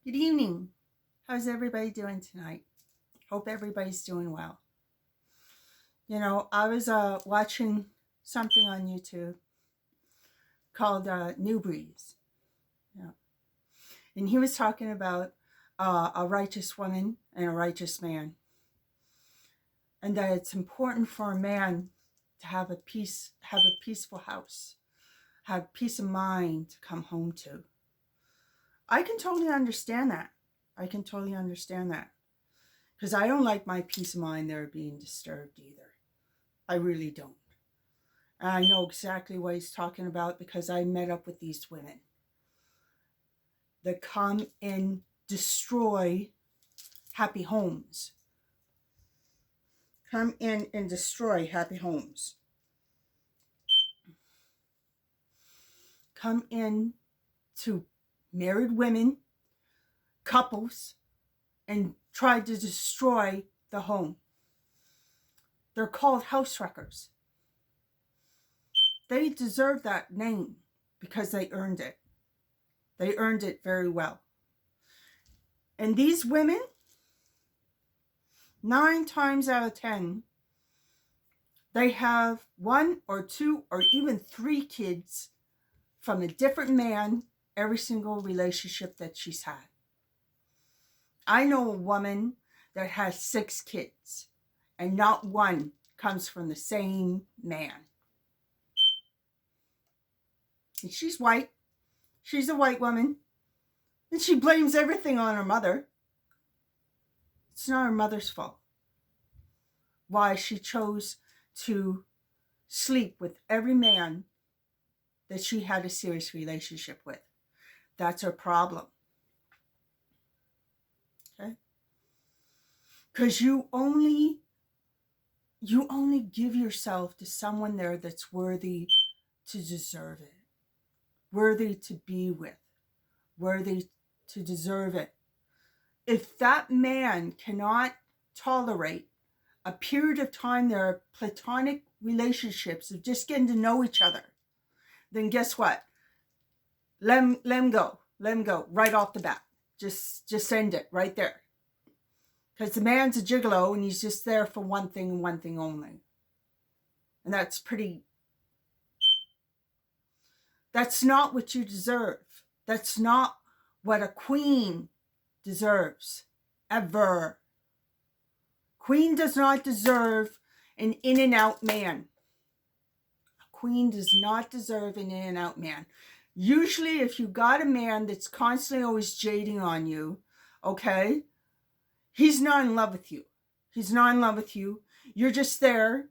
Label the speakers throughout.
Speaker 1: Good evening. How's everybody doing tonight? Hope everybody's doing well. You know, I was watching something on YouTube called New Breeze. Yeah. And he was talking about a righteous woman and a righteous man. And that it's important for a man to have a peaceful house, have peace of mind to come home to. I can totally understand that. Because I don't like my peace of mind there being disturbed either. I really don't. And I know exactly what he's talking about because I met up with these women that come and destroy happy homes. Come in and destroy happy homes. Come in to married women, couples, and try to destroy the home. They're called house wreckers. They deserve that name because they earned it. They earned it very well. And these women, 9 times out of 10, they have 1 or 2 or even 3 kids from a different man every single relationship that she's had. I know a woman that has 6 kids and not one comes from the same man. And she's white. She's a white woman. And she blames everything on her mother. It's not her mother's fault. Why she chose to sleep with every man that she had a serious relationship with. That's her problem. Okay? Because you only give yourself to someone there that's worthy to deserve it. Worthy to be with. Worthy to deserve it. If that man cannot tolerate a period of time, there are platonic relationships of just getting to know each other, then guess what? Let him go. Let him go right off the bat. Just send it right there. Because the man's a gigolo and he's just there for one thing and one thing only. And that's not what you deserve. That's not what a queen deserves. Ever. Queen does not deserve an in and out man. A queen does not deserve an in and out man. Usually if you got a man that's constantly always jading on you, okay, he's not in love with you. He's not in love with you. You're just there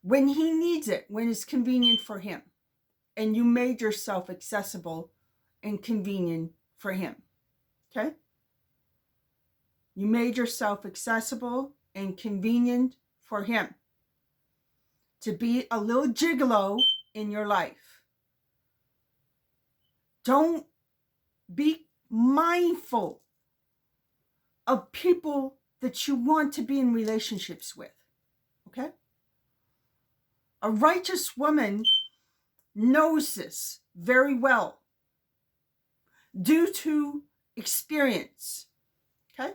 Speaker 1: when he needs it, when it's convenient for him. And you made yourself accessible and convenient for him. Okay? You made yourself accessible and convenient for him to be a little gigolo in your life. Don't be mindful of people that you want to be in relationships with. Okay? A righteous woman knows this very well due to experience. Okay?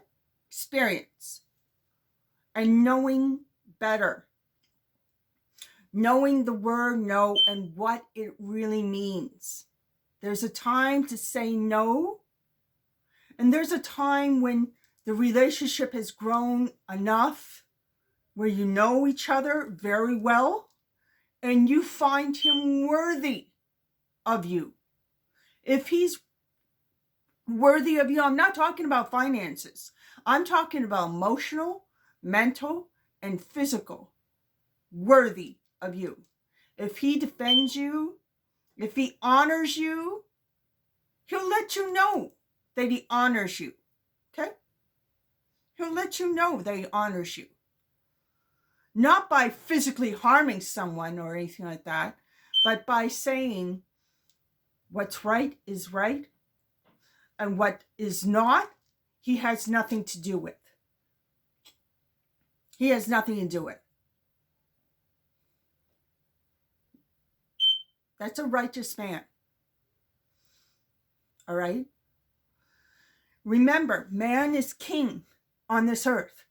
Speaker 1: Experience. And knowing better. Knowing the word no and what it really means. There's a time to say no. And there's a time when the relationship has grown enough where you know each other very well and you find him worthy of you. If he's worthy of you, I'm not talking about finances. I'm talking about emotional, mental, and physical worthy of you. If he defends you, if he honors you, he'll let you know that he honors you. Okay? He'll let you know that he honors you. Not by physically harming someone or anything like that, but by saying what's right is right and what is not, he has nothing to do with. He has nothing to do with. That's a righteous man. All right? Remember, man is king on this earth.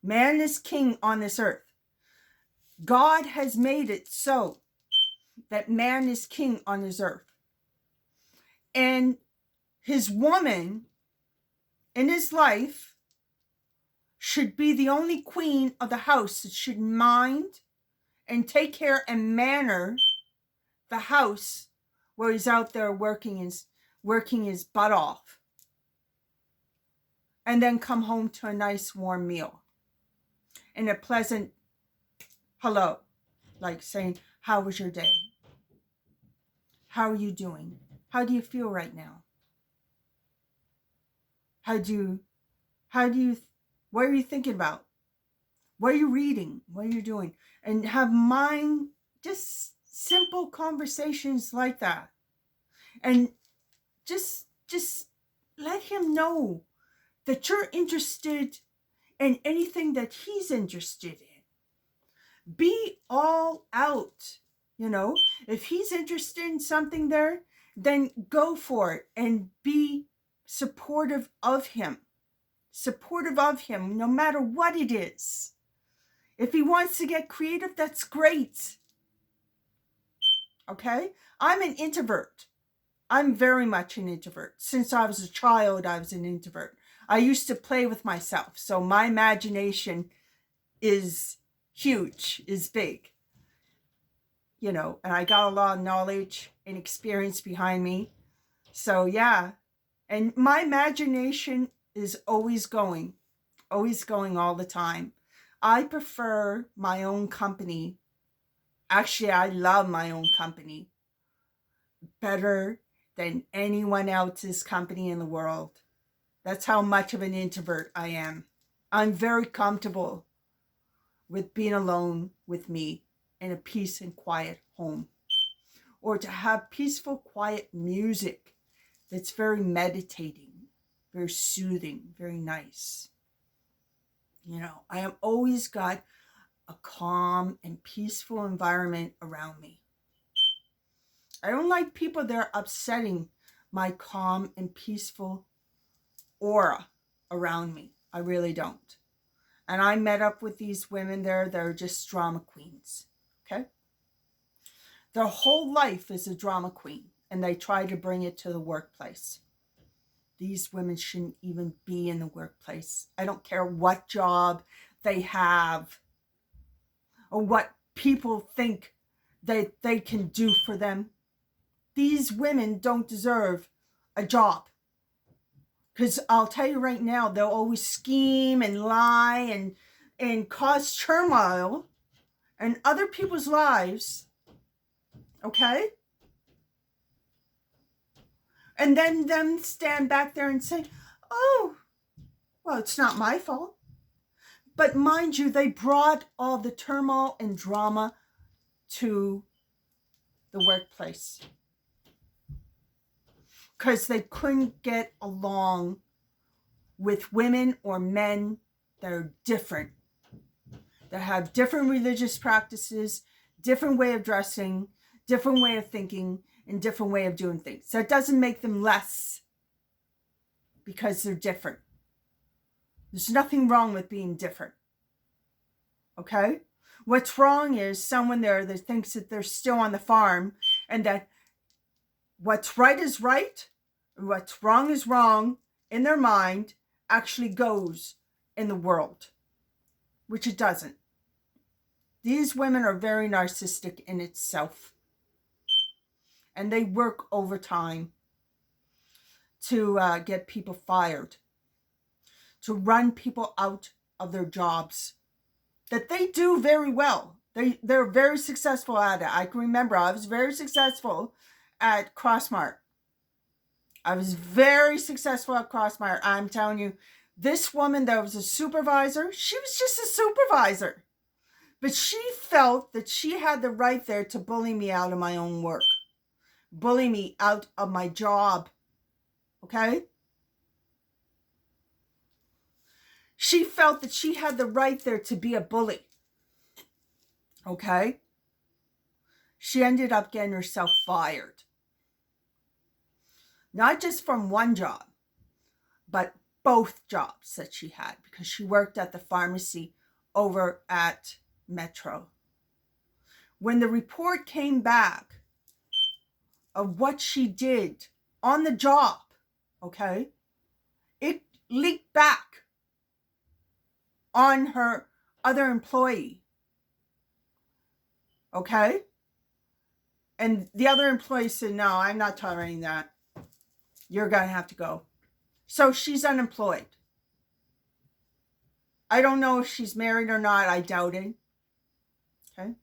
Speaker 1: Man is king on this earth. God has made it so that man is king on this earth. And his woman in his life should be the only queen of the house that should mind and take care and manner the house where he's out there working his butt off. And then come home to a nice warm meal and a pleasant hello, like saying, how was your day? How are you doing? How do you feel right now? What are you thinking about? What are you reading? What are you doing? And have just simple conversations like that. And just let him know that you're interested in anything that he's interested in. Be all out, If he's interested in something there, then go for it and be supportive of him. Supportive of him, no matter what it is. If he wants to get creative, that's great. Okay? I'm an introvert. I'm very much an introvert. Since I was a child, I was an introvert. I used to play with myself. So my imagination is huge, is big. And I got a lot of knowledge and experience behind me. So yeah. And my imagination is always going all the time. I prefer my own company. Actually, I love my own company better than anyone else's company in the world. That's how much of an introvert I am. I'm very comfortable with being alone with me in a peace and quiet home. Or to have peaceful, quiet music that's very meditating, very soothing, very nice. I have always got a calm and peaceful environment around me. I don't like people that are upsetting my calm and peaceful aura around me. I really don't. And I met up with these women there that are just drama queens. Okay? Their whole life is a drama queen, and they try to bring it to the workplace. These women shouldn't even be in the workplace. I don't care what job they have or what people think that they can do for them. These women don't deserve a job. Because I'll tell you right now, they'll always scheme and lie and cause turmoil in other people's lives. Okay? And then them stand back there and say, oh, well, it's not my fault. But mind you, they brought all the turmoil and drama to the workplace. Because they couldn't get along with women or men that are different. That have different religious practices, different way of dressing, different way of thinking, and different way of doing things. That doesn't make them less because they're different. There's nothing wrong with being different. Okay? What's wrong is someone there that thinks that they're still on the farm and that what's right is right, and what's wrong is wrong in their mind actually goes in the world, which it doesn't. These women are very narcissistic in itself. And they work overtime to get people fired, to run people out of their jobs that they do very well. They're very successful at it. I can remember I was very successful at Crossmart. I'm telling you, this woman that was a supervisor, she was just a supervisor. But she felt that she had the right there to bully me out of my own work. Bully me out of my job. Okay? She felt that she had the right there to be a bully. Okay? She ended up getting herself fired. Not just from one job, but both jobs that she had, because she worked at the pharmacy over at Metro. When the report came back of what she did on the job, okay, it leaked back on her other employee, okay? And the other employee said, no, I'm not tolerating that. You're going to have to go. So she's unemployed. I don't know if she's married or not. I doubt it. Okay?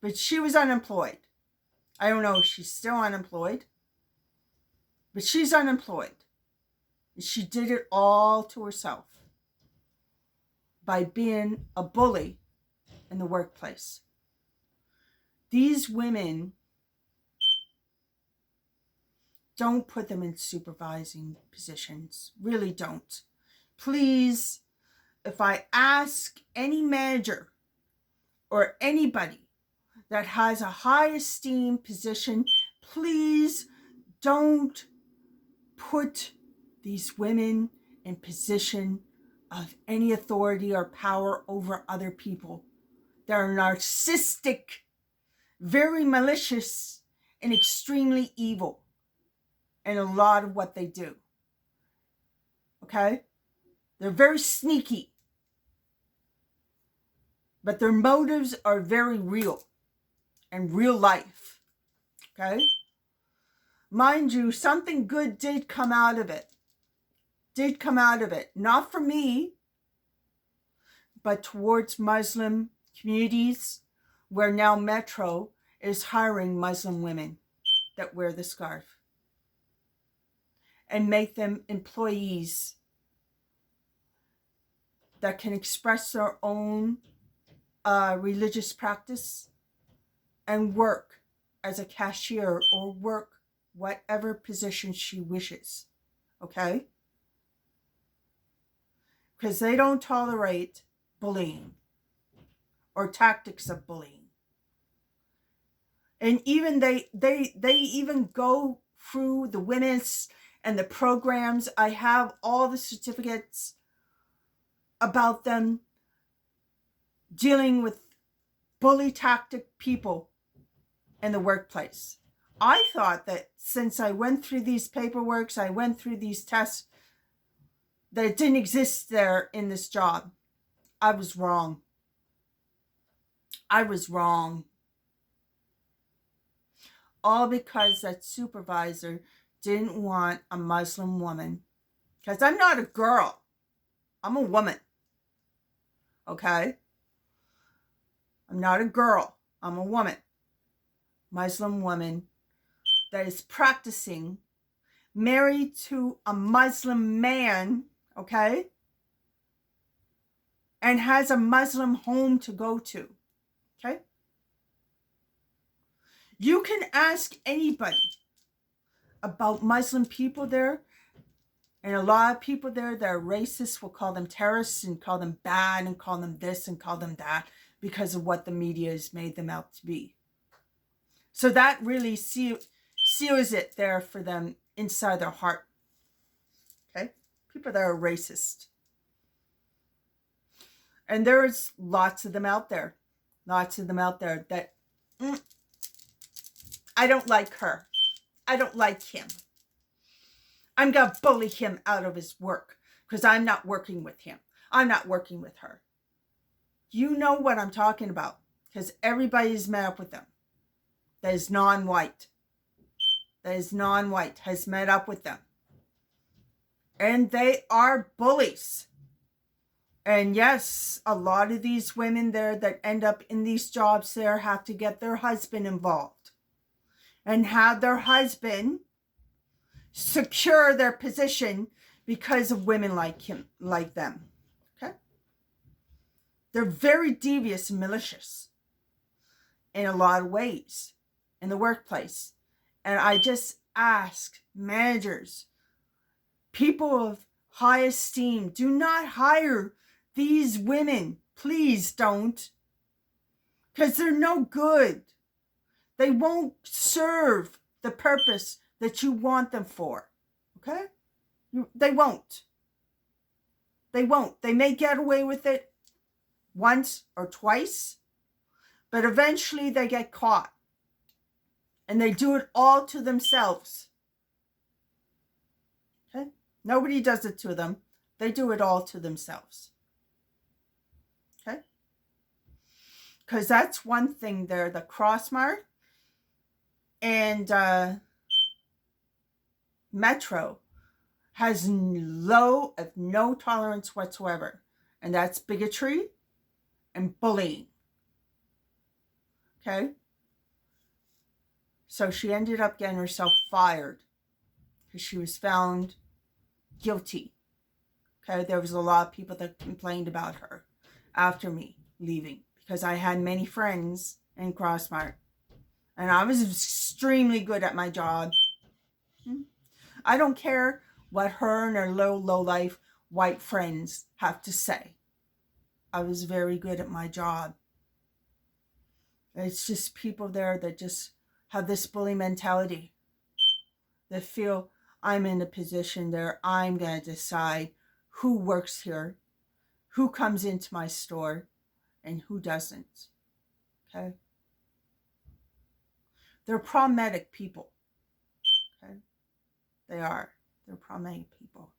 Speaker 1: But she was unemployed. I don't know if she's still unemployed. But she's unemployed. And she did it all to herself by being a bully in the workplace. These women, don't put them in supervising positions. Really don't. Please, if I ask any manager or anybody that has a high esteem position, please don't put these women in position of any authority or power over other people. They're narcissistic, very malicious, and extremely evil in a lot of what they do. Okay? They're very sneaky. But their motives are very real and real life. Okay? Mind you, something good did come out of it. Did come out of it. Not for me, but towards Muslim communities, where now Metro is hiring Muslim women that wear the scarf and make them employees that can express their own religious practice and work as a cashier or work whatever position she wishes. Okay? Because they don't tolerate bullying or tactics of bullying. And even they even go through the women's and the programs. I have all the certificates about them dealing with bully tactic people in the workplace. I thought that since I went through these paperworks, I went through these tests, that it didn't exist there in this job. I was wrong. I was wrong. All because that supervisor didn't want a Muslim woman. Because I'm not a girl. I'm a woman. Okay? I'm not a girl. I'm a woman. Muslim woman that is practicing, married to a Muslim man, okay? And has a Muslim home to go to, okay? You can ask anybody about Muslim people there, and a lot of people there that are racist will call them terrorists and call them bad and call them this and call them that because of what the media has made them out to be. So that really seals it there for them inside their heart. Okay? People that are racist. And there's lots of them out there. Lots of them out there that I don't like her. I don't like him. I'm going to bully him out of his work because I'm not working with him. I'm not working with her. You know what I'm talking about because everybody's met up with them. That is non-white. That is non-white has met up with them. And they are bullies. And yes, a lot of these women there that end up in these jobs there have to get their husband involved. And have their husband secure their position because of women like him, like them. Okay? They're very devious and malicious in a lot of ways in the workplace. And I just ask managers, people of high esteem, do not hire these women. Please don't. Because they're no good. They won't serve the purpose that you want them for. Okay? They won't. They won't. They may get away with it once or twice, but eventually they get caught. And they do it all to themselves. Okay? Nobody does it to them. They do it all to themselves. Okay? Because that's one thing there. The Crossmark and Metro has low, if no tolerance whatsoever. And that's bigotry and bullying. Okay? So she ended up getting herself fired because she was found guilty. Okay? There was a lot of people that complained about her after me leaving because I had many friends in Crossmark. And I was extremely good at my job. I don't care what her and her low life white friends have to say. I was very good at my job. It's just people there that just have this bully mentality. That feel I'm in a position there. I'm going to decide who works here, who comes into my store, and who doesn't. Okay? They're problematic people. Okay? They are. They're problematic people.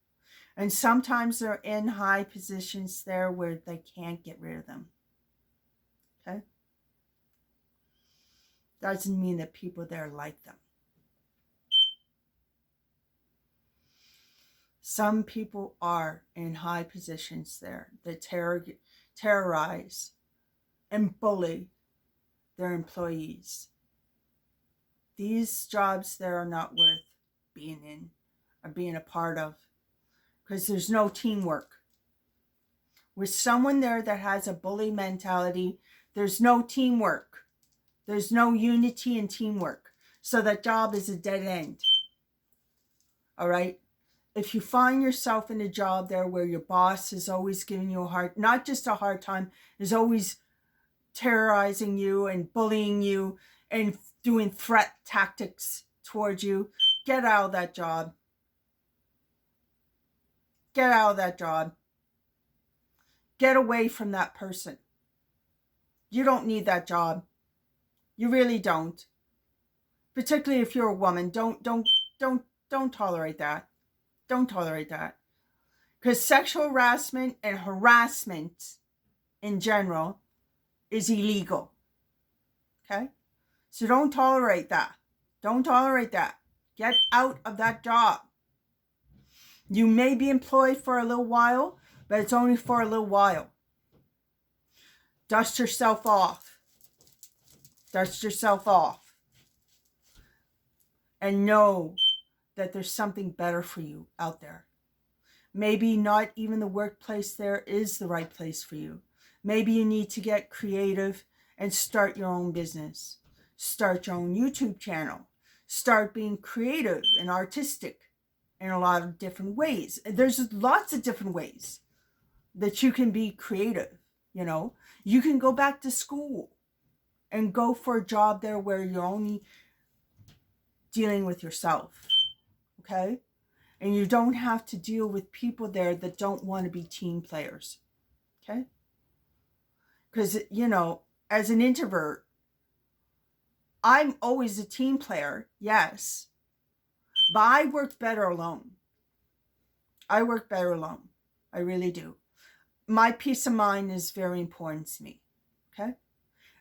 Speaker 1: And sometimes they're in high positions there where they can't get rid of them. Okay? Doesn't mean that people there like them. Some people are in high positions there that terrorize and bully their employees. These jobs there are not worth being in or being a part of because there's no teamwork. With someone there that has a bully mentality, there's no teamwork. There's no unity and teamwork. So that job is a dead end. All right? If you find yourself in a job there where your boss is always giving you not just a hard time, is always terrorizing you and bullying you and doing threat tactics towards you, get out of that job. Get out of that job. Get away from that person. You don't need that job. You really don't. Particularly if you're a woman, don't tolerate that. Don't tolerate that. Because sexual harassment and harassment in general is illegal. Okay? So don't tolerate that. Don't tolerate that. Get out of that job. You may be employed for a little while, but it's only for a little while. Dust yourself off. Dust yourself off. And know that there's something better for you out there. Maybe not even the workplace there is the right place for you. Maybe you need to get creative and start your own business. Start your own YouTube channel. Start being creative and artistic in a lot of different ways. There's lots of different ways that you can be creative, you know. You can go back to school and go for a job there where you're only dealing with yourself. Okay? And you don't have to deal with people there that don't want to be team players. Okay? Because, you know, as an introvert, I'm always a team player, yes. But I work better alone. I work better alone. I really do. My peace of mind is very important to me. Okay?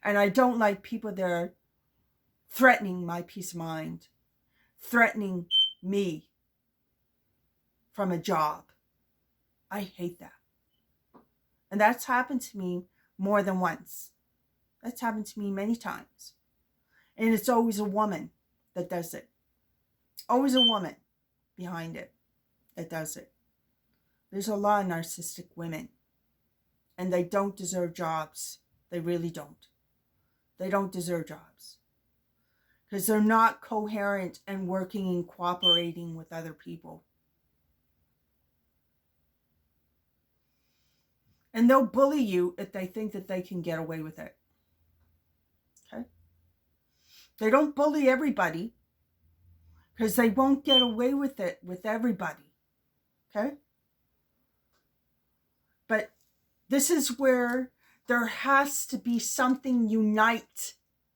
Speaker 1: And I don't like people there threatening my peace of mind. Threatening me from a job. I hate that. And that's happened to me more than once. That's happened to me many times. And it's always a woman that does it. Always a woman behind it that does it. There's a lot of narcissistic women. And they don't deserve jobs. They really don't. They don't deserve jobs. Because they're not coherent and working and cooperating with other people. And they'll bully you if they think that they can get away with it. Okay? They don't bully everybody because they won't get away with it with everybody. Okay? But this is where there has to be something unite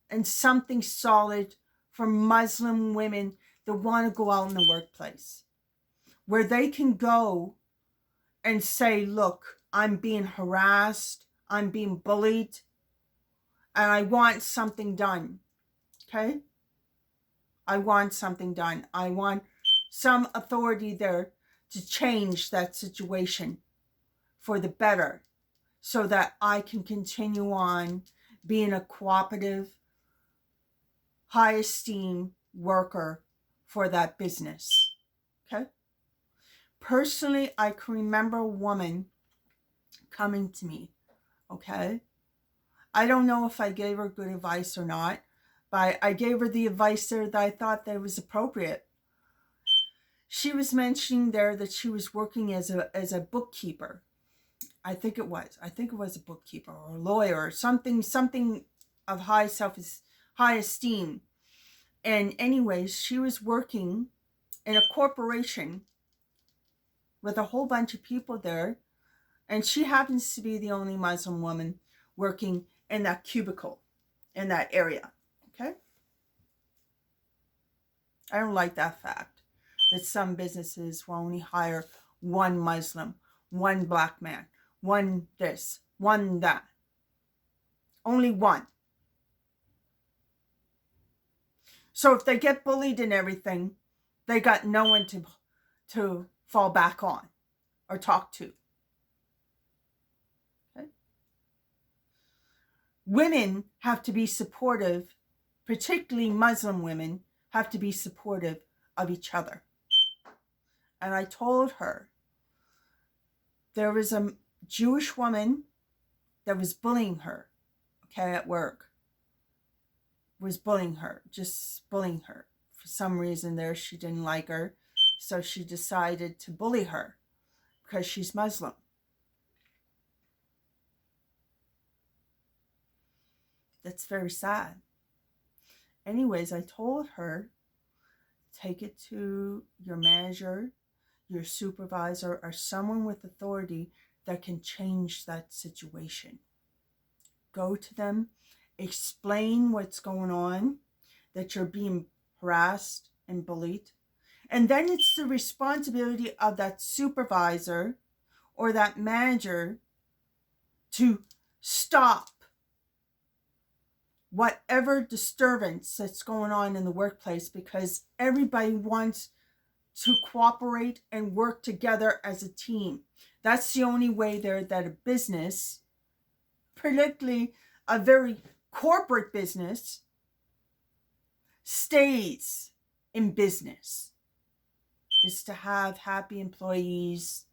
Speaker 1: and something solid for Muslim women that want to go out in the workplace, where they can go and say, look, I'm being harassed, I'm being bullied, and I want something done. Okay? I want something done. I want some authority there to change that situation for the better, so that I can continue on being a cooperative, high esteem worker for that business. Okay? Personally, I can remember a woman coming to me. Okay? I don't know if I gave her good advice or not, but I gave her the advice there that I thought that was appropriate. She was mentioning there that she was working as a bookkeeper. I think it was a bookkeeper or a lawyer or something of high esteem. And anyways, she was working in a corporation with a whole bunch of people there, and she happens to be the only Muslim woman working in that cubicle, in that area. Okay? I don't like that fact that some businesses will only hire one Muslim, one black man, one this, one that. Only one. So if they get bullied and everything, they got no one to fall back on or talk to. Okay? Women have to be supportive, particularly Muslim women have to be supportive of each other. And I told her there was a Jewish woman that was bullying her, okay, at work. Was bullying her, just bullying her. For some reason there, she didn't like her, so she decided to bully her because she's Muslim. That's very sad. Anyways, I told her, take it to your manager, your supervisor, or someone with authority that can change that situation. Go to them, explain what's going on, that you're being harassed and bullied. And then it's the responsibility of that supervisor or that manager to stop whatever disturbance that's going on in the workplace, because everybody wants to cooperate and work together as a team. That's the only way there that a business, particularly a very corporate business, stays in business, is to have happy employees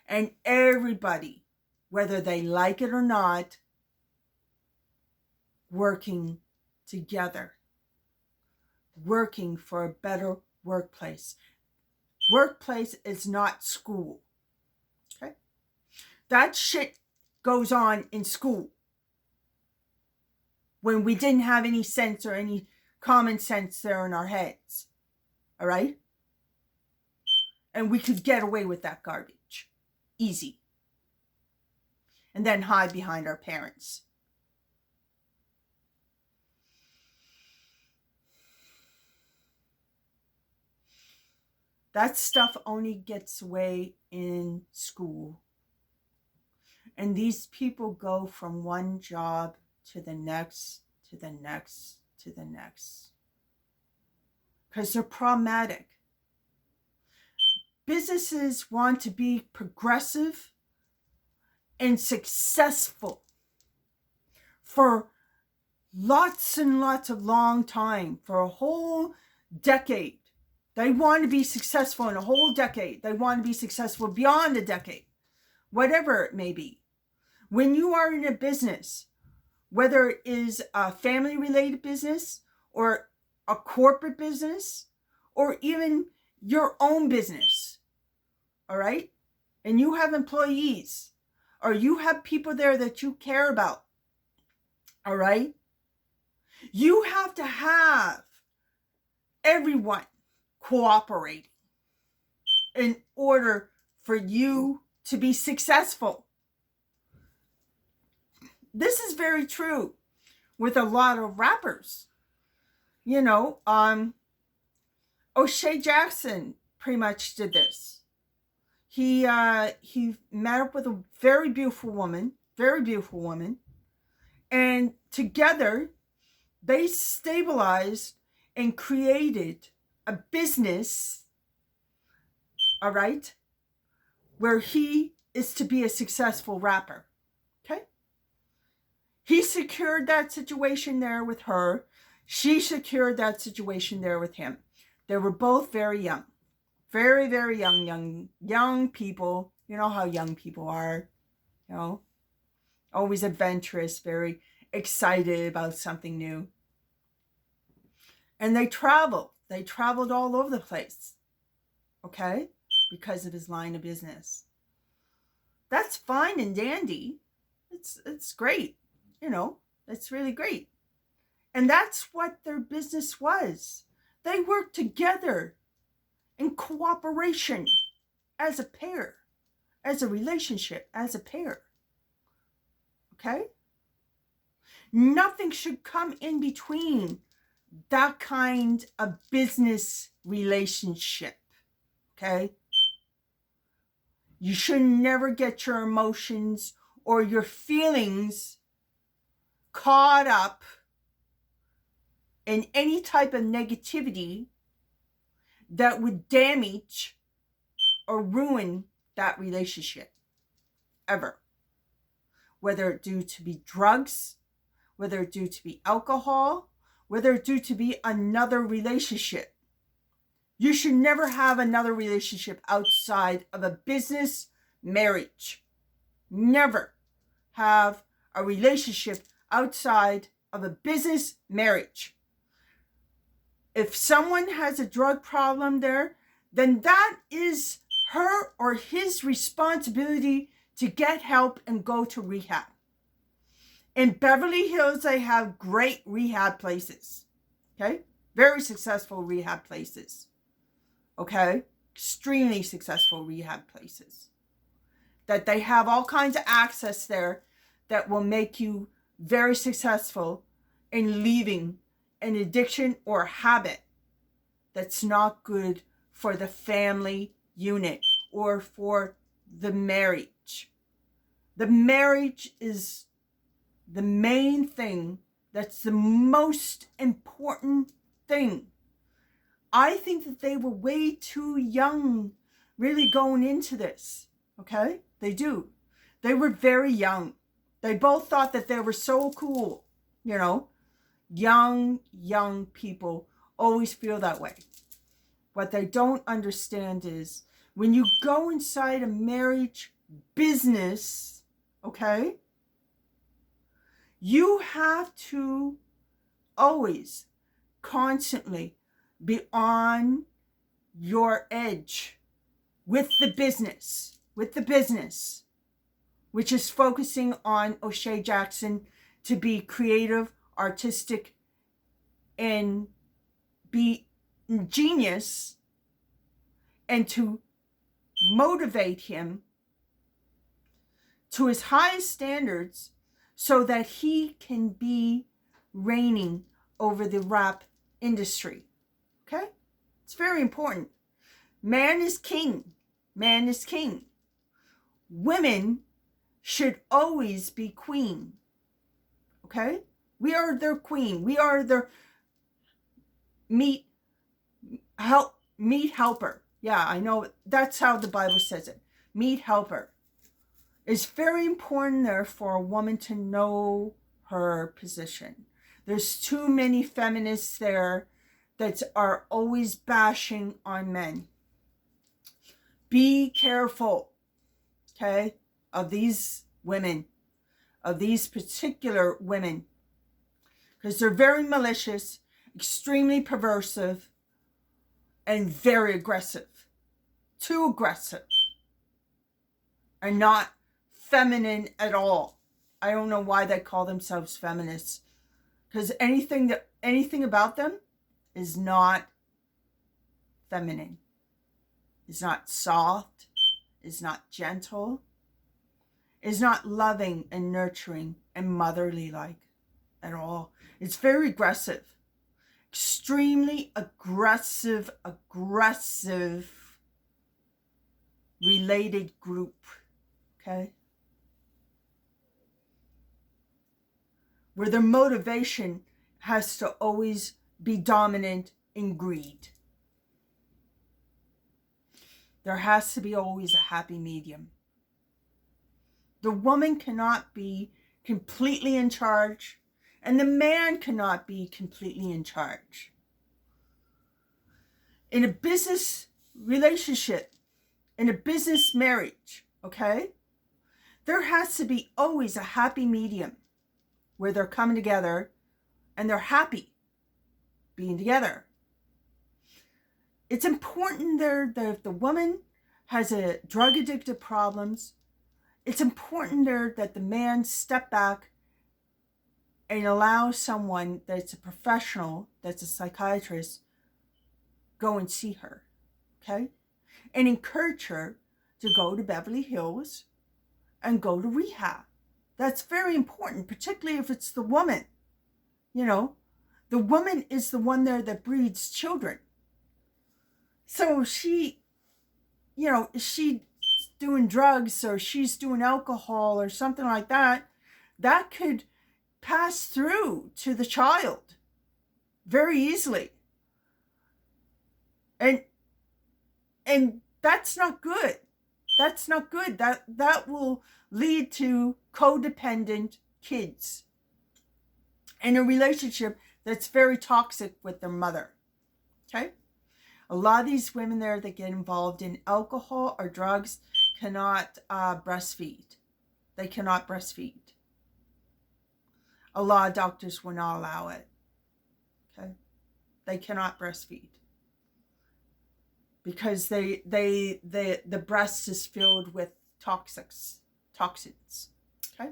Speaker 1: and everybody, whether they like it or not, working together, working for a better workplace. Workplace is not school. Okay? That shit goes on in school when we didn't have any sense or any common sense there in our heads. All right? And we could get away with that garbage. Easy. And then hide behind our parents. That stuff only gets away in school. And these people go from one job to the next, to the next, to the next. Because they're problematic. Businesses want to be progressive and successful for lots and lots of long time, for a whole decade. They want to be successful in a whole decade. They want to be successful beyond a decade, whatever it may be. When you are in a business, whether it is a family-related business or a corporate business or even your own business, all right? And you have employees or you have people there that you care about, all right? You have to have everyone cooperating in order for you to be successful. This is very true with a lot of rappers. You know, O'Shea Jackson pretty much did this. He met up with a very beautiful woman, and together they stabilized and created a business, all right, where he is to be a successful rapper. Okay? He secured that situation there with her. She secured that situation there with him. They were both very young. Very, very young people. You know how young people are, you know, always adventurous, very excited about something new. And they traveled all over the place, okay, because of his line of business. That's fine and dandy. It's great, you know, it's really great. And that's what their business was. They worked together in cooperation as a pair, as a relationship, as a pair. Okay? Nothing should come in between that kind of business relationship. Okay? You should never get your emotions or your feelings caught up in any type of negativity that would damage or ruin that relationship. Ever. Whether it due to be drugs, whether it due to be alcohol, whether it due to be another relationship. You should never have another relationship outside of a business marriage. Never have a relationship outside of a business marriage. If someone has a drug problem there, then that is her or his responsibility to get help and go to rehab. In Beverly Hills, they have great rehab places. Okay? Very successful rehab places. Okay? Extremely successful rehab places. That they have all kinds of access there that will make you very successful in leaving an addiction or habit that's not good for the family unit or for the marriage. The marriage is the main thing. That's the most important thing. I think that they were way too young really going into this. Okay? They do. They were very young. They both thought that they were so cool, you know. Young people always feel that way. What they don't understand is when you go inside a marriage business, okay, you have to always constantly be on your edge with the business, which is focusing on O'Shea Jackson to be creative, artistic, and be genius, and to motivate him to his highest standards so that he can be reigning over the rap industry. Okay? It's very important. Man is king. Man is king. Women should always be queen. Okay? We are their queen. We are their meat helper. Yeah, I know that's how the Bible says it. Meat helper. It's very important there for a woman to know her position. There's too many feminists there that are always bashing on men. Be careful, okay, of these women, of these particular women, because they're very malicious, extremely perversive, and very aggressive. Too aggressive. And not feminine at all. I don't know why they call themselves feminists. Because anything about them is not feminine. It's not soft. is not gentle, is not loving and nurturing and motherly like at all. It's very aggressive, extremely aggressive related group, okay? Where their motivation has to always be dominant in greed. There has to be always a happy medium. The woman cannot be completely in charge, and the man cannot be completely in charge. In a business relationship, in a business marriage, okay, there has to be always a happy medium where they're coming together and they're happy being together. It's important there that if the woman has a drug addictive problems, it's important there that the man step back and allow someone that's a professional, that's a psychiatrist, go and see her, okay? And encourage her to go to Beverly Hills and go to rehab. That's very important, particularly if it's the woman. You know, the woman is the one there that breeds children. So she, you know, she's doing drugs or she's doing alcohol or something like that, that could pass through to the child very easily. And that's not good. That's not good. That will lead to codependent kids and a relationship that's very toxic with their mother. Okay? A lot of these women there that get involved in alcohol or drugs cannot breastfeed. They cannot breastfeed. A lot of doctors will not allow it. Okay? They cannot breastfeed. Because the breast is filled with toxins. Okay?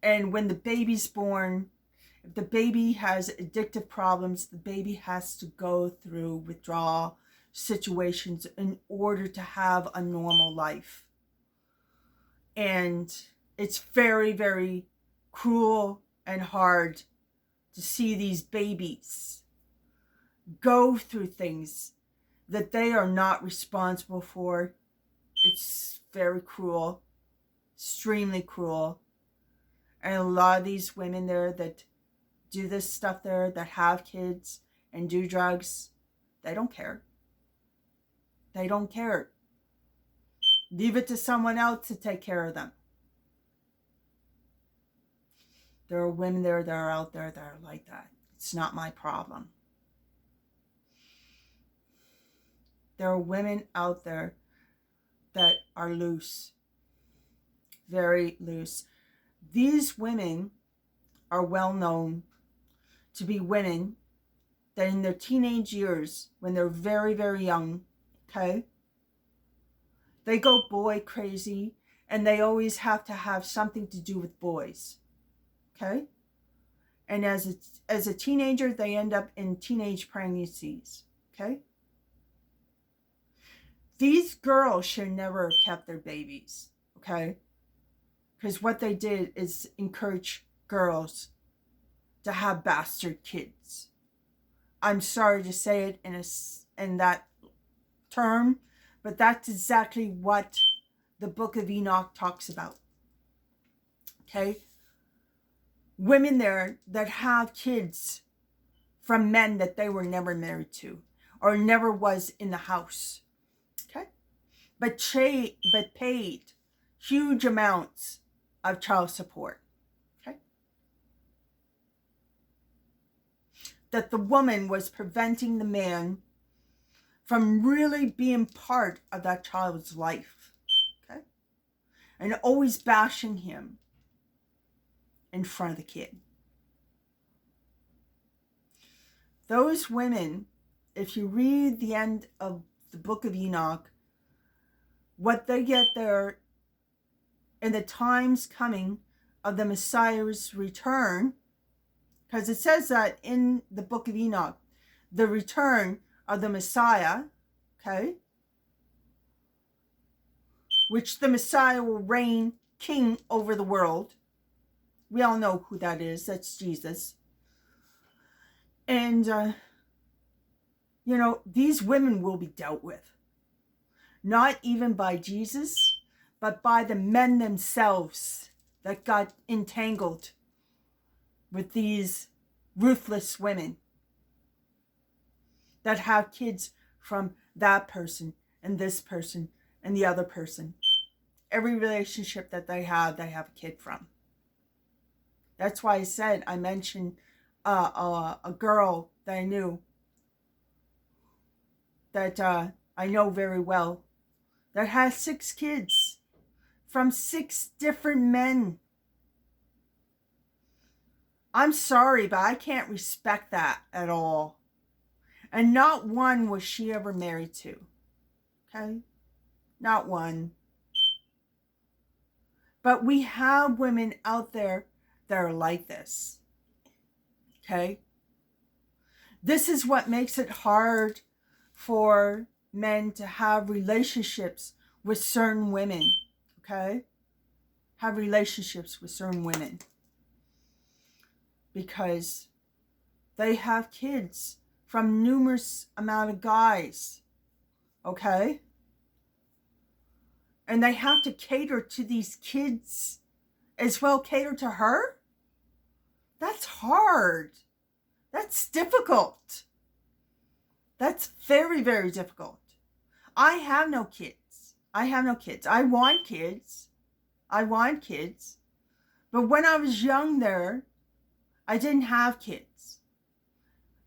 Speaker 1: And when the baby's born, if the baby has addictive problems, the baby has to go through withdrawal situations in order to have a normal life. And it's very, very cruel and hard to see these babies go through things that they are not responsible for. It's very cruel, extremely cruel. And a lot of these women there that do this stuff there, that have kids and do drugs, they don't care. They don't care. Leave it to someone else to take care of them. There are women there that are out there that are like that. It's not my problem. There are women out there that are loose, very loose. These women are well known to be women that in their teenage years, when they're very, very young, okay, they go boy crazy and they always have to have something to do with boys, okay? And as a teenager, they end up in teenage pregnancies, okay? These girls should never have kept their babies, okay? Because what they did is encourage girls to have bastard kids. I'm sorry to say it in that term, but that's exactly what the Book of Enoch talks about. Okay? Women there that have kids from men that they were never married to or never was in the house. Okay? But paid huge amounts of child support. Okay? That the woman was preventing the man from really being part of that child's life. Okay? And always bashing him in front of the kid. Those women, if you read the end of the Book of Enoch, what they get there in the times coming of the Messiah's return, because it says that in the Book of Enoch, the return of the Messiah, okay, which the Messiah will reign king over the world. We all know who that is. That's Jesus. And, these women will be dealt with. Not even by Jesus, but by the men themselves that got entangled with these ruthless women that have kids from that person and this person and the other person. Every relationship that they have a kid from. That's why I mentioned a girl that I knew, that I know very well, that has 6 kids from 6 different men. I'm sorry, but I can't respect that at all. And not one was she ever married to. Okay? Not one. But we have women out there that are like this. Okay? This is what makes it hard for men to have relationships with certain women. Okay? Have relationships with certain women. Because they have kids from numerous amount of guys. Okay? And they have to cater to these kids as well, cater to her? That's hard. That's difficult. That's very, very difficult. I have no kids. I want kids. But when I was young there, I didn't have kids.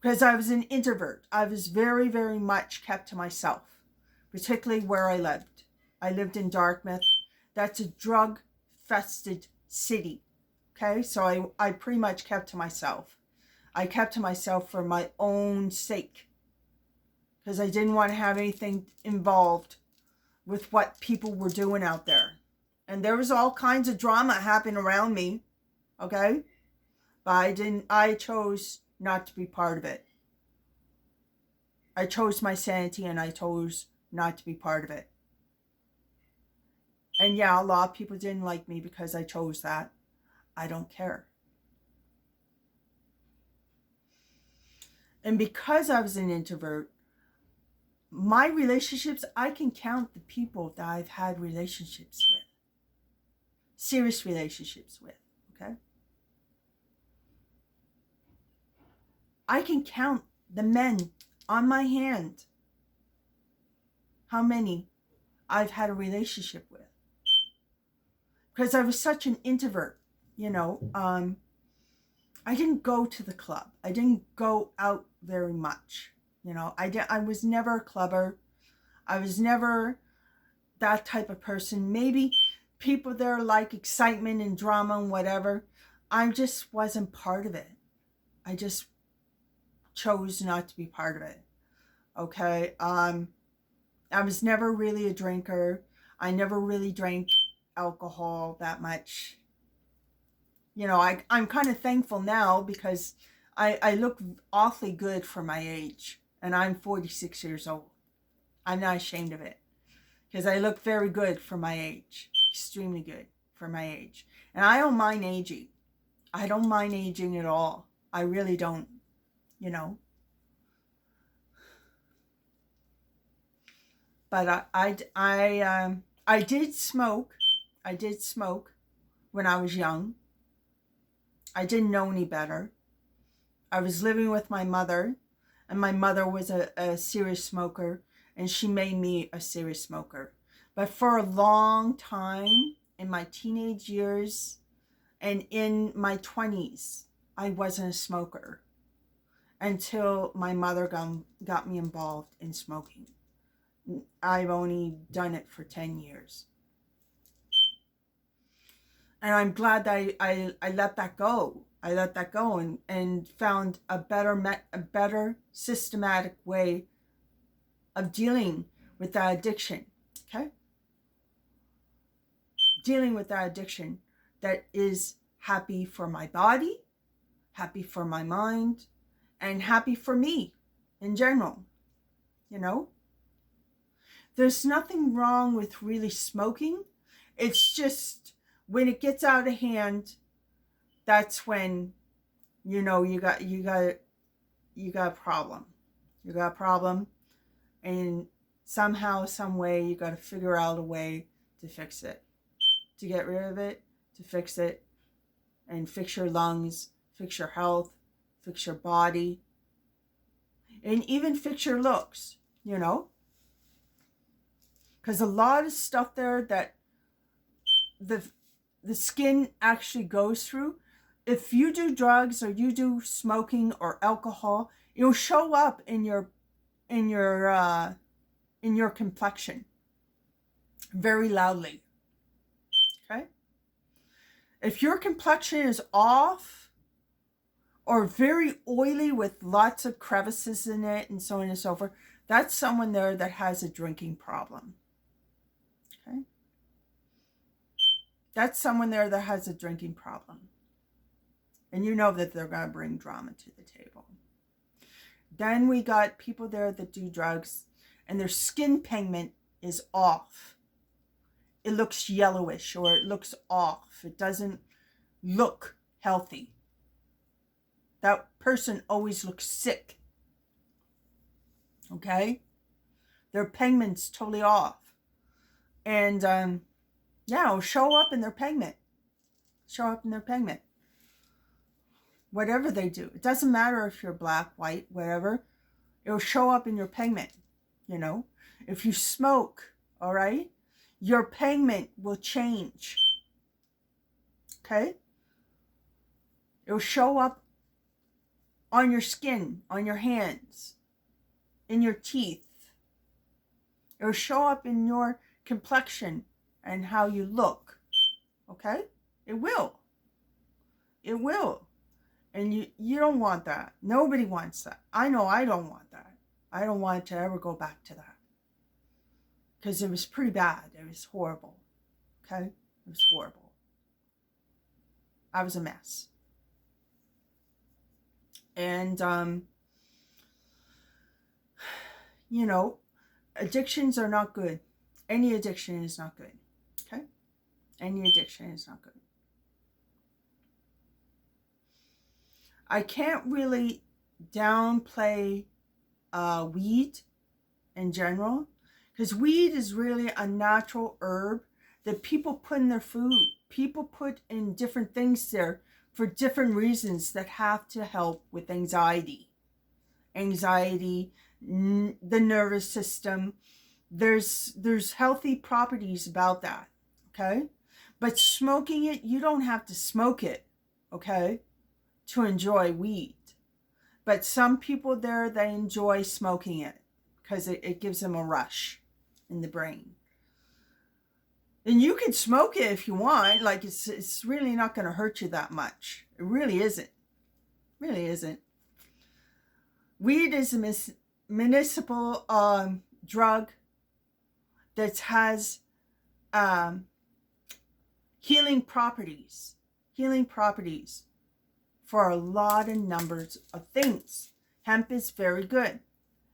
Speaker 1: Because I was an introvert. I was very, very much kept to myself. Particularly where I lived. I lived in Dartmouth. That's a drug-infested city. Okay, so I pretty much kept to myself. I kept to myself for my own sake. Because I didn't want to have anything involved with what people were doing out there. And there was all kinds of drama happening around me. Okay? But I chose not to be part of it. I chose my sanity and I chose not to be part of it. And yeah, a lot of people didn't like me because I chose that. I don't care. And because I was an introvert, my relationships, I can count the people that I've had relationships with. Serious relationships with, okay? I can count the men on my hand how many I've had a relationship with. Because I was such an introvert, I didn't go to the club. I didn't go out very much. I was never a clubber. I was never that type of person. Maybe people there like excitement and drama and whatever. I just wasn't part of it. I just chose not to be part of it. Okay. I was never really a drinker. I never really drank alcohol that much. I'm kind of thankful now because I look awfully good for my age. And I'm 46 years old. I'm not ashamed of it. Because I look very good for my age. Extremely good for my age. And I don't mind aging. I don't mind aging at all. I really don't. But I did smoke. I did smoke when I was young. I didn't know any better. I was living with my mother, and my mother was a serious smoker, and she made me a serious smoker. But for a long time, in my teenage years and in my 20s, I wasn't a smoker until my mother got me involved in smoking. I've only done it for 10 years. And I'm glad that I let that go. I let that go and found a better systematic way of dealing with that addiction. Okay? Dealing with that addiction that is happy for my body, happy for my mind, and happy for me in general. There's nothing wrong with really smoking. It's just when it gets out of hand, that's when, you know, you got a problem. You got a problem, and somehow, some way, you got to figure out a way to fix it, to get rid of it, to fix it, and fix your lungs, fix your health, fix your body, and even fix your looks, you know? Because a lot of stuff there that the skin actually goes through, if you do drugs or you do smoking or alcohol, it'll show up in your complexion very loudly. Okay? If your complexion is off or very oily with lots of crevices in it and so on and so forth, that's someone there that has a drinking problem. Okay? That's someone there that has a drinking problem. And you know that they're going to bring drama to the table. Then we got people there that do drugs and their skin pigment is off. It looks yellowish or it looks off. It doesn't look healthy. That person always looks sick. Okay? Their pigment's totally off. And it'll show up in their pigment. Show up in their pigment. Whatever they do. It doesn't matter if you're black, white, whatever. It'll show up in your pigment, you know. If you smoke, all right, your pigment will change. Okay? It'll show up on your skin, on your hands, in your teeth. It'll show up in your complexion and how you look. Okay? It will. It will. And you don't want that. Nobody wants that. I know I don't want that. I don't want to ever go back to that. Because it was pretty bad. It was horrible. Okay? It was horrible. I was a mess. And, you know, addictions are not good. Any addiction is not good. Okay? Any addiction is not good. I can't really downplay weed in general, because weed is really a natural herb that people put in their food. People put in different things there for different reasons that have to help with anxiety. Anxiety, the nervous system. There's healthy properties about that, okay? But smoking it, you don't have to smoke it, okay, to enjoy weed. But some people there, they enjoy smoking it because it gives them a rush in the brain. And you can smoke it if you want. Like, it's really not going to hurt you that much. It really isn't. Really isn't. Weed is a municipal drug that has healing properties. Healing properties for a lot of numbers of things. Hemp is very good.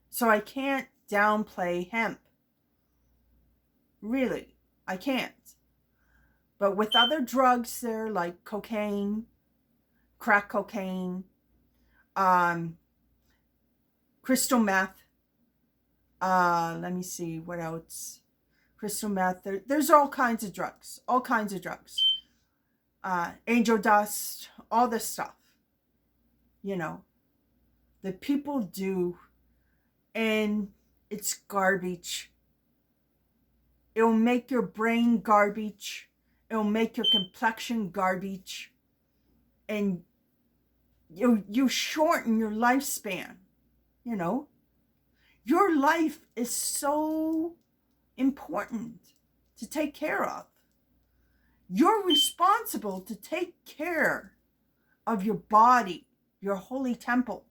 Speaker 1: So I can't downplay hemp. Really, I can't. But with other drugs there, like cocaine, crack cocaine, crystal meth, let me see, what else? Crystal meth, there's all kinds of drugs. All kinds of drugs. Angel dust, all this stuff. You know, that people do, and it's garbage. It'll make your brain garbage. It'll make your complexion garbage. And you shorten your lifespan, you know. Your life is so important to take care of. You're responsible to take care of your body, your holy temple,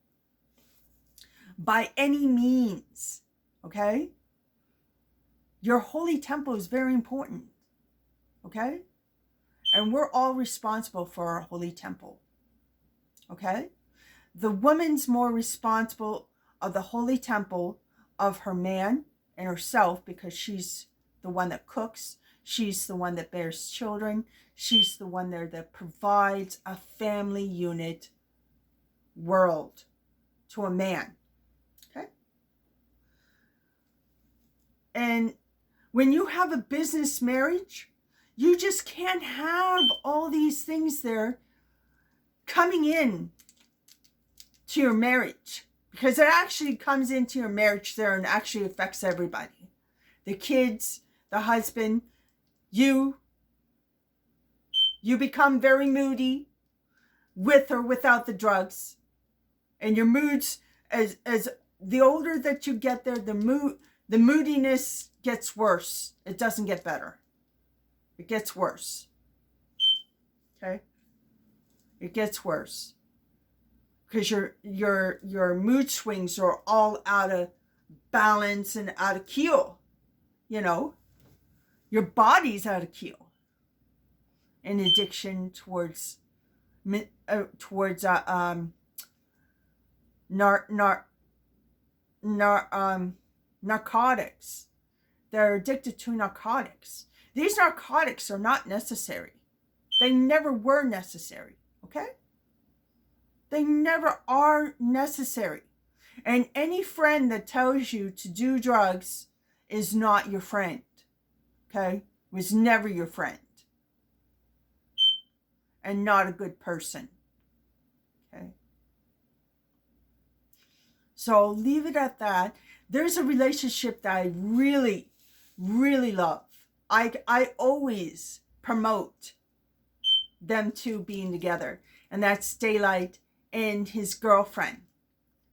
Speaker 1: by any means, okay? Your holy temple is very important, okay? And we're all responsible for our holy temple, okay? The woman's more responsible of the holy temple of her man and herself, because she's the one that cooks, she's the one that bears children, she's the one there that provides a family unit world to a man. Okay? And when you have a business marriage, you just can't have all these things there coming in to your marriage, because it actually comes into your marriage there and actually affects everybody. The kids, the husband, you become very moody with or without the drugs. And your moods, as the older that you get there, the moodiness gets worse. It doesn't get better. It gets worse. Okay? It gets worse. Because your mood swings are all out of balance and out of keel. You know? Your body's out of keel. An addiction towards narcotics. They're addicted to narcotics. These narcotics are not necessary. They never were necessary. Okay? They never are necessary. And any friend that tells you to do drugs is not your friend. Okay? Was never your friend. And not a good person. Okay? So I'll leave it at that. There's a relationship that I really, really love. I always promote them two being together. And that's Daylight and his girlfriend,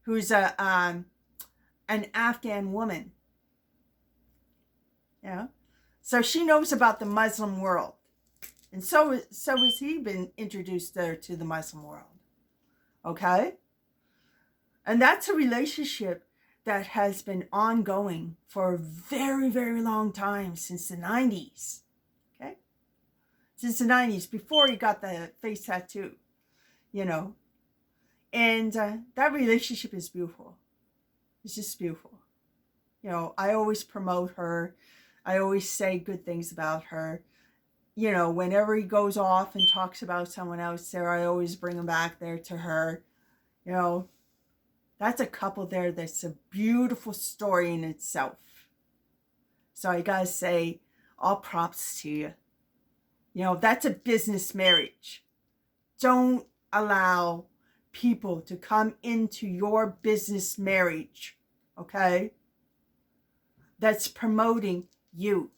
Speaker 1: who's an Afghan woman. Yeah. So she knows about the Muslim world. And so has he been introduced there to the Muslim world. Okay? And that's a relationship that has been ongoing for a very, very long time, since the 90s. Okay? Since the 90s, before he got the face tattoo, you know. And that relationship is beautiful. It's just beautiful. You know, I always promote her. I always say good things about her. You know, whenever he goes off and talks about someone else there, I always bring him back there to her. You know, that's a couple there that's a beautiful story in itself. So I gotta say, all props to you. You know, that's a business marriage. Don't allow people to come into your business marriage, okay? That's promoting you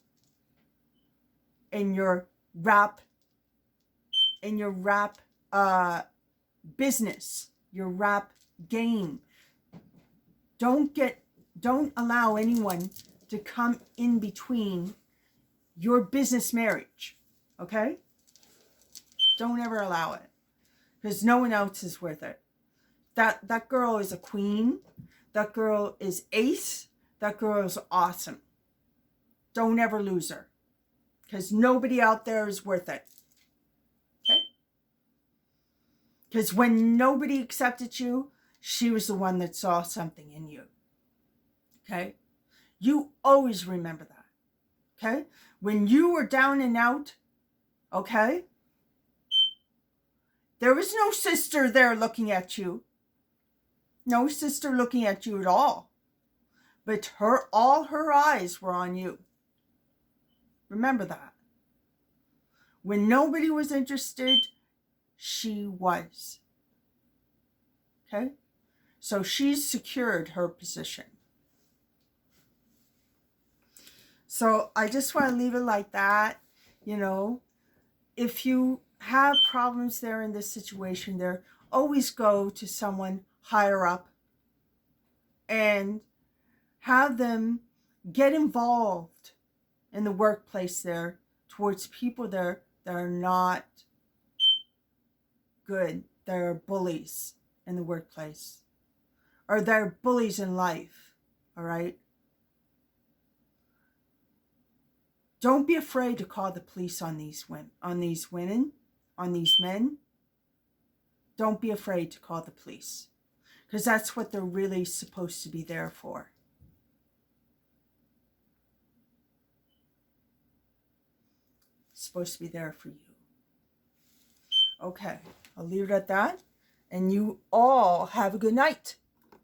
Speaker 1: in your rap business, your rap game. Don't allow anyone to come in between your business marriage, okay? Don't ever allow it, because no one else is worth it. That girl is a queen. That girl is ace. That girl is awesome. Don't ever lose her, because nobody out there is worth it. Okay? Because when nobody accepted you, she was the one that saw something in you. Okay? You always remember that. Okay? When you were down and out, okay? There was no sister there looking at you. No sister looking at you at all. But all her eyes were on you. Remember that. When nobody was interested, she was. Okay? So she's secured her position. So I just want to leave it like that. You know, if you have problems there in this situation there, always go to someone higher up and have them get involved in the workplace there towards people there that are not good. They're bullies in the workplace, or they're bullies in life. All right? Don't be afraid to call the police on these women, on these men. Don't be afraid to call the police, because that's what they're really supposed to be there for. supposed to be there for you. Okay, I'll leave it at that. And you all have a good night.